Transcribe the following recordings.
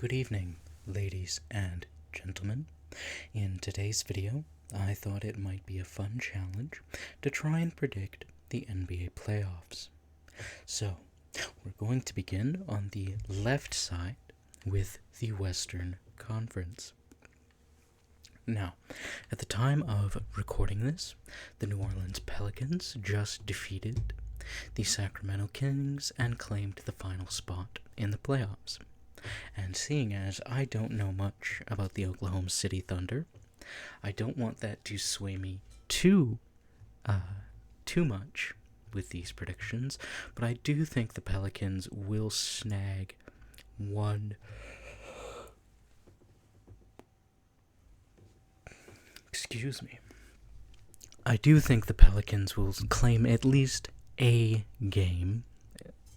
Good evening, ladies and gentlemen. In today's video, I thought it might be a fun challenge to try and predict the NBA playoffs. So, we're going to begin on the left side with the Western Conference. Now, at the time of recording this, the New Orleans Pelicans just defeated the Sacramento Kings and claimed the final spot in the playoffs. And seeing as I don't know much about the Oklahoma City Thunder, I don't want that to sway me too much with these predictions, but I do think the Pelicans will snag one. Excuse me. I do think the Pelicans will claim at least a game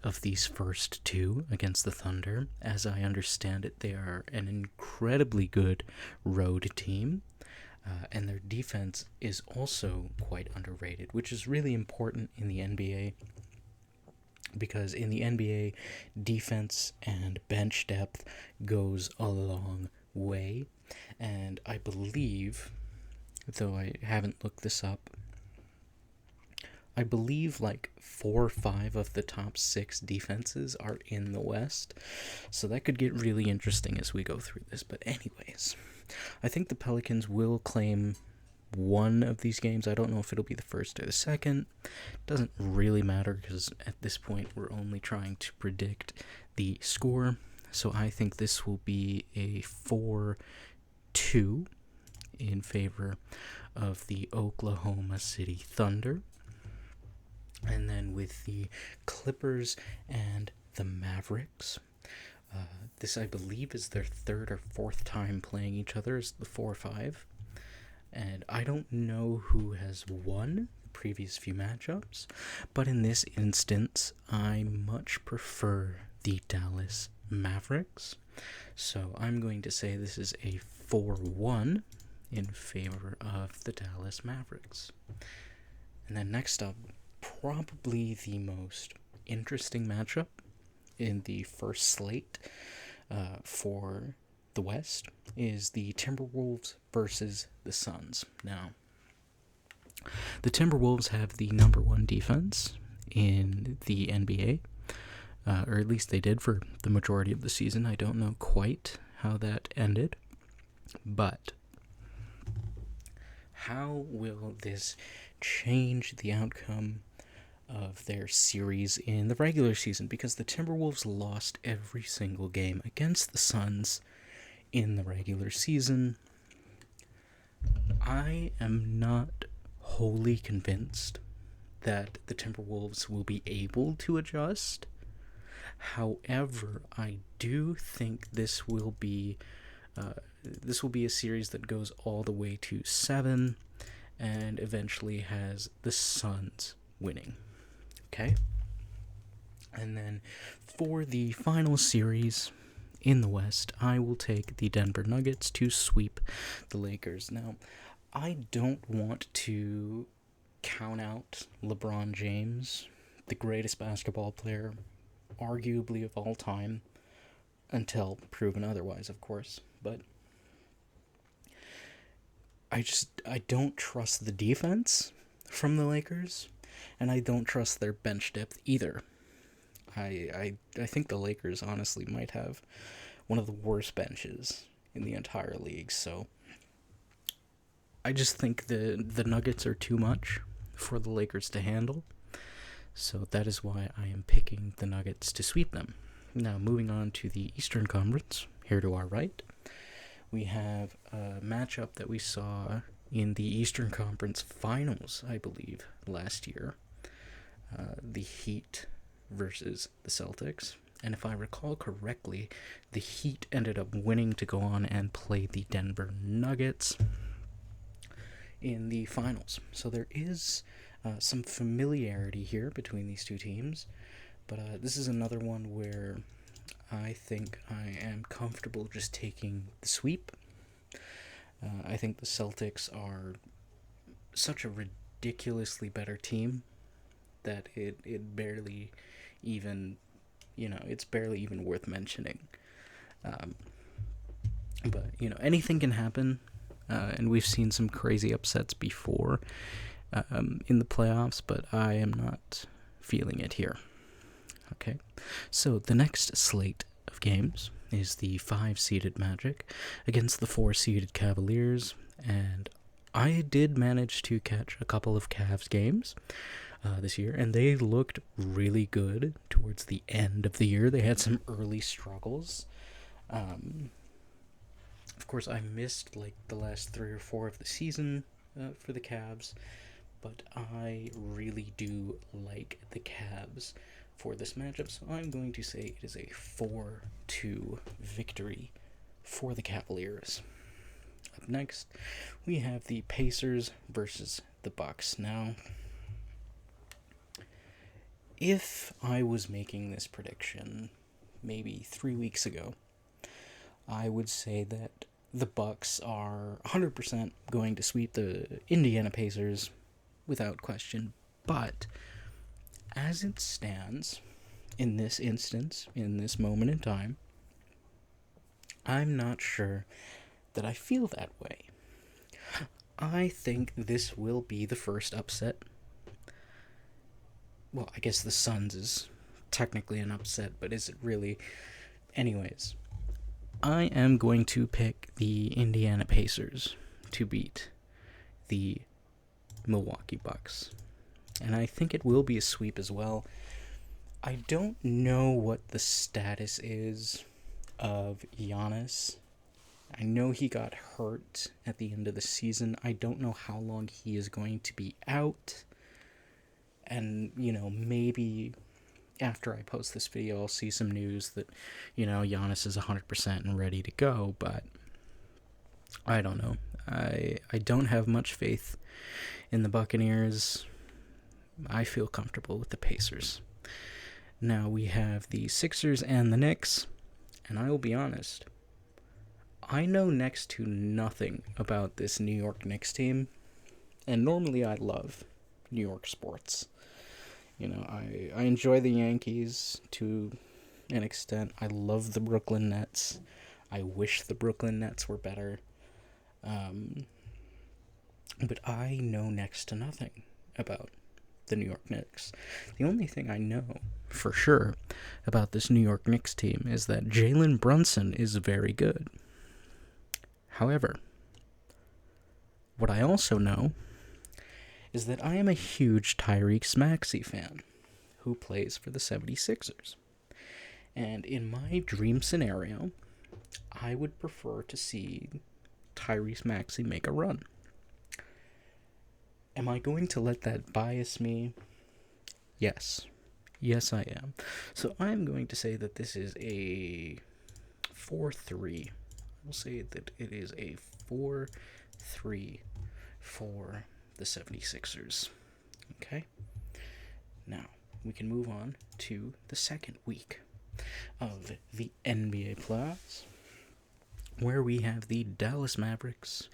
of these first two against the Thunder. As I understand it, they are an incredibly good road team, and their defense is also quite underrated, which is really important in the NBA, because in the NBA, defense and bench depth goes a long way, and I believe, though I haven't looked this up, I believe like 4 or 5 of the top 6 defenses are in the West, so that could get really interesting as we go through this. But anyways, I think the Pelicans will claim one of these games. I don't know if it'll be the first or the second. Doesn't really matter because at this point we're only trying to predict the score. So I think this will be a 4-2 in favor of the Oklahoma City Thunder. And then with the Clippers and the Mavericks, this I believe is their third or fourth time playing each other as the 4-5. And I don't know who has won the previous few matchups, but in this instance, I much prefer the Dallas Mavericks. So I'm going to say this is a 4-1 in favor of the Dallas Mavericks. And then next up, probably the most interesting matchup in the first slate for the West is the Timberwolves versus the Suns. Now, the Timberwolves have the number one defense in the NBA, or at least they did for the majority of the season. I don't know quite how that ended, but how will this change the outcome of their series in the regular season? Because the Timberwolves lost every single game against the Suns in the regular season. I am not wholly convinced that the Timberwolves will be able to adjust. However, I do think this will be a series that goes all the way to 7 and eventually has the Suns winning. Okay? And then for the final series in the West, I will take the Denver Nuggets to sweep the Lakers. Now, I don't want to count out LeBron James, the greatest basketball player, arguably of all time, until proven otherwise, of course. But I don't trust the defense from the Lakers, and I don't trust their bench depth either. I think the Lakers honestly might have one of the worst benches in the entire league, so I just think the Nuggets are too much for the Lakers to handle, so that is why I am picking the Nuggets to sweep them. Now, moving on to the Eastern Conference, here to our right, we have a matchup that we saw in the Eastern Conference Finals, I believe, last year. The Heat versus the Celtics. And if I recall correctly, the Heat ended up winning to go on and play the Denver Nuggets in the finals. So there is some familiarity here between these two teams. But this is another one where I think I am comfortable just taking the sweep. I think the Celtics are such a ridiculously better team that it barely even, it's barely even worth mentioning. But, anything can happen, and we've seen some crazy upsets before in the playoffs, but I am not feeling it here. Okay, so the next slate of games is the 5-seeded Magic against the 4-seeded Cavaliers, and I did manage to catch a couple of Cavs games this year, and they looked really good towards the end of the year. They had some early struggles. Of course, I missed like the last 3 or 4 of the season for the Cavs, but I really do like the Cavs for this matchup, so I'm going to say it is a 4-2 victory for the Cavaliers. Up next, we have the Pacers versus the Bucks. Now, if I was making this prediction maybe 3 weeks ago, I would say that the Bucks are 100% going to sweep the Indiana Pacers without question. But as it stands, in this instance, in this moment in time, I'm not sure that I feel that way. I think this will be the first upset. Well, I guess the Suns is technically an upset, but is it really? Anyways, I am going to pick the Indiana Pacers to beat the Milwaukee Bucks. And I think it will be a sweep as well. I don't know what the status is of Giannis. I know he got hurt at the end of the season. I don't know how long he is going to be out. And, maybe after I post this video, I'll see some news that, Giannis is 100% and ready to go. But I don't know. I don't have much faith in the Buccaneers. I feel comfortable with the Pacers. Now we have the Sixers and the Knicks. And I will be honest, I know next to nothing about this New York Knicks team. And normally I love New York sports. I enjoy the Yankees to an extent. I love the Brooklyn Nets. I wish the Brooklyn Nets were better. But I know next to nothing about the New York Knicks. The only thing I know for sure about this New York Knicks team is that Jalen Brunson is very good. However, what I also know is that I am a huge Tyrese Maxey fan who plays for the 76ers. And in my dream scenario, I would prefer to see Tyrese Maxey make a run. Am I going to let that bias me? Yes. Yes, I am. So I'm going to say that this is a 4-3. We'll say that it is a 4-3 for the 76ers. Okay? Now, we can move on to the second week of the NBA playoffs, where we have the Dallas Mavericks,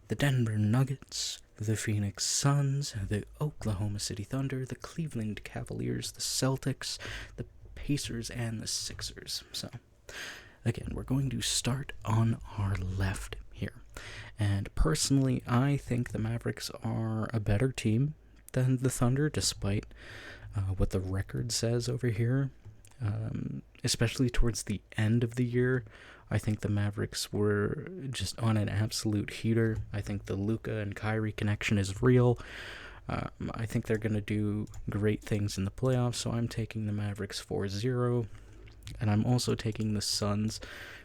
the Denver Nuggets, the Phoenix Suns, the Oklahoma City Thunder, the Cleveland Cavaliers, the Celtics, the Pacers, and the Sixers. So, again, we're going to start on our left here. And personally, I think the Mavericks are a better team than the Thunder, despite what the record says over here. Especially towards the end of the year, I think the Mavericks were just on an absolute heater. I think the Luka and Kyrie connection is real. I think they're going to do great things in the playoffs, so I'm taking the Mavericks 4-0. And I'm also taking the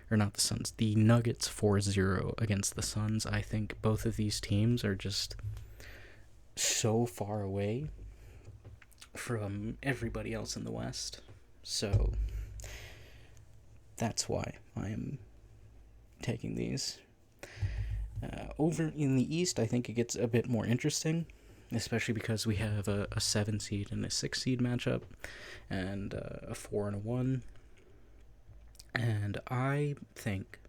Nuggets 4-0 against the Suns. I think both of these teams are just so far away from everybody else in the West. So that's why I am taking these. Over in the East, I think it gets a bit more interesting, especially because we have a 7 seed and a 6 seed matchup, and a 4 and a 1. And I think,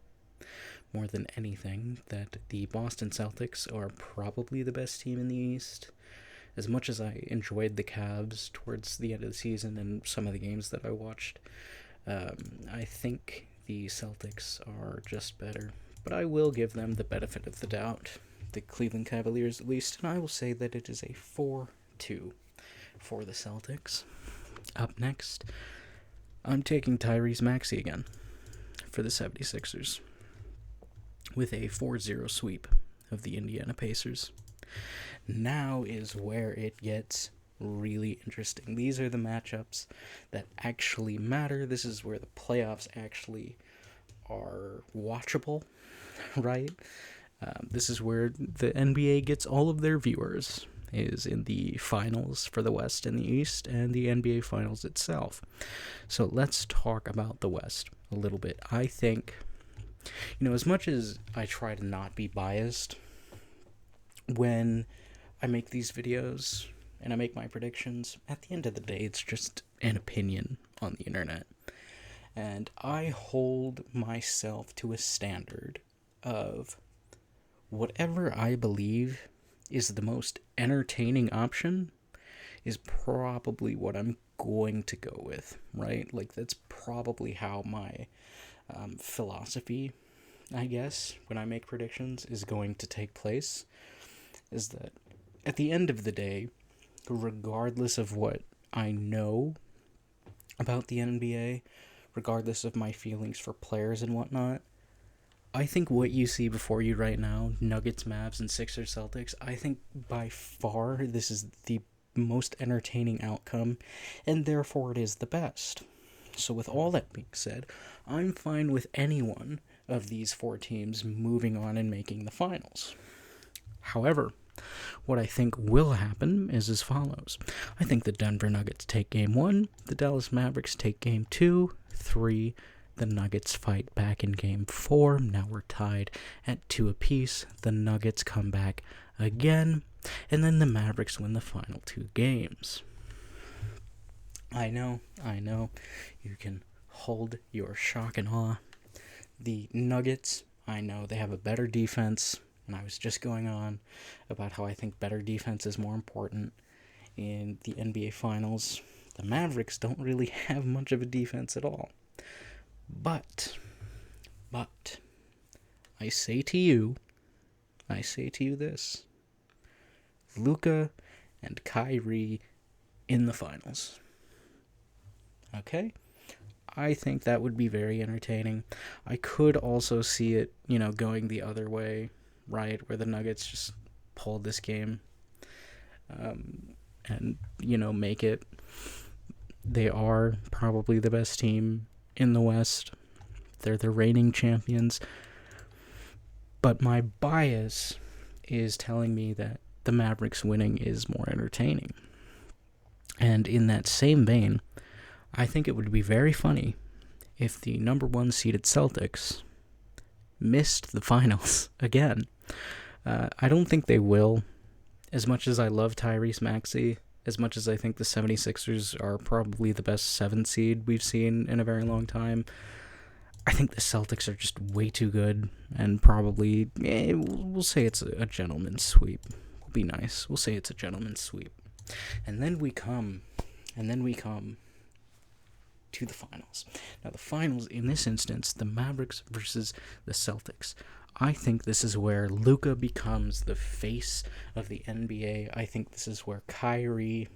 more than anything, that the Boston Celtics are probably the best team in the East. As much as I enjoyed the Cavs towards the end of the season and some of the games that I watched, I think the Celtics are just better. but I will give them the benefit of the doubt, the Cleveland Cavaliers at least, and I will say that it is a 4-2 for the Celtics. Up next, I'm taking Tyrese Maxey again for the 76ers with a 4-0 sweep of the Indiana Pacers. Now is where it gets really interesting. These are the matchups that actually matter. This is where the playoffs actually are watchable, right? This is where the NBA gets all of their viewers, is in the finals for the West and the East, and the NBA Finals itself. So let's talk about the West a little bit. I think, as much as I try to not be biased when I make these videos and I make my predictions, at the end of the day, it's just an opinion on the internet. And I hold myself to a standard of whatever I believe is the most entertaining option is probably what I'm going to go with, right? Like, that's probably how my philosophy, I guess, when I make predictions is going to take place, is that at the end of the day, regardless of what I know about the NBA, regardless of my feelings for players and whatnot, I think what you see before you right now, Nuggets, Mavs, and Sixers, Celtics, I think by far this is the most entertaining outcome, and therefore it is the best. So with all that being said, I'm fine with any one of these four teams moving on and making the finals. However, what I think will happen is as follows. I think the Denver Nuggets take Game 1, the Dallas Mavericks take Game 2, 3, the Nuggets fight back in Game 4. Now we're tied at 2 apiece. The Nuggets come back again, and then the Mavericks win the final 2 games. I know, you can hold your shock and awe. The Nuggets, I know they have a better defense, and I was just going on about how I think better defense is more important in the NBA Finals. The Mavericks don't really have much of a defense at all. But, I say to you this. Luka and Kyrie in the finals. Okay? I think that would be very entertaining. I could also see it, going the other way, right? Where the Nuggets just pull this game and, make it. They are probably the best team in the West. They're the reigning champions. But my bias is telling me that the Mavericks winning is more entertaining. And in that same vein, I think it would be very funny if the number 1 seeded Celtics missed the finals again. I don't think they will. As much as I love Tyrese Maxey, as much as I think the 76ers are probably the best 7 seed we've seen in a very long time, I think the Celtics are just way too good, and probably, we'll say it's a gentleman's sweep. We'll be nice. We'll say it's a gentleman's sweep. And then we come to the finals. Now, the finals, in this instance, the Mavericks versus the Celtics. I think this is where Luka becomes the face of the NBA. I think this is where Kyrie,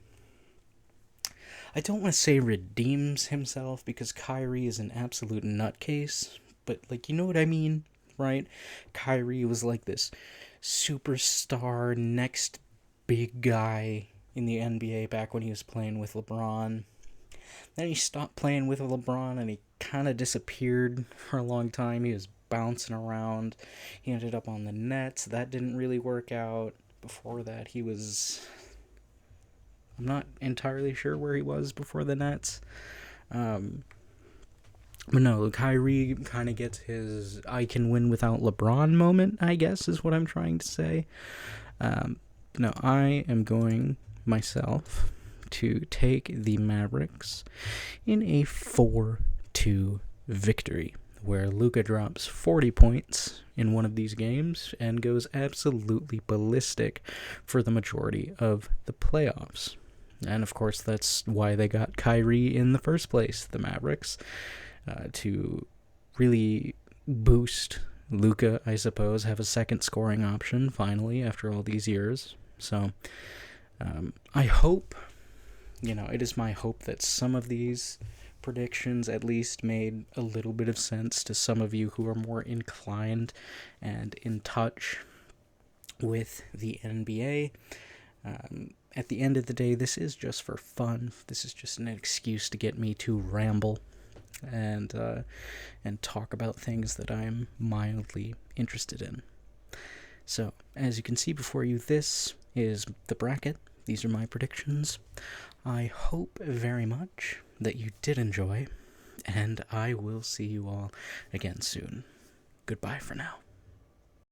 I don't want to say redeems himself, because Kyrie is an absolute nutcase, but, you know what I mean, right? Kyrie was like this superstar, next big guy in the NBA back when he was playing with LeBron. Then he stopped playing with LeBron, and he kind of disappeared for a long time. He was bouncing around. He ended up on the Nets. That didn't really work out. Before that, I'm not entirely sure where he was before the Nets. But no, Kyrie kind of gets his I can win without LeBron moment, I guess, is what I'm trying to say. No, I am going myself to take the Mavericks in a 4-2 victory, where Luka drops 40 points in one of these games and goes absolutely ballistic for the majority of the playoffs. And of course, that's why they got Kyrie in the first place, the Mavericks, to really boost Luka, I suppose, have a second scoring option finally after all these years. So I hope, it is my hope that some of these predictions at least made a little bit of sense to some of you who are more inclined and in touch with the NBA. At the end of the day, this is just for fun. This is just an excuse to get me to ramble and talk about things that I'm mildly interested in. So, as you can see before you, this is the bracket. These are my predictions. I hope very much that you did enjoy, and I will see you all again soon. Goodbye for now.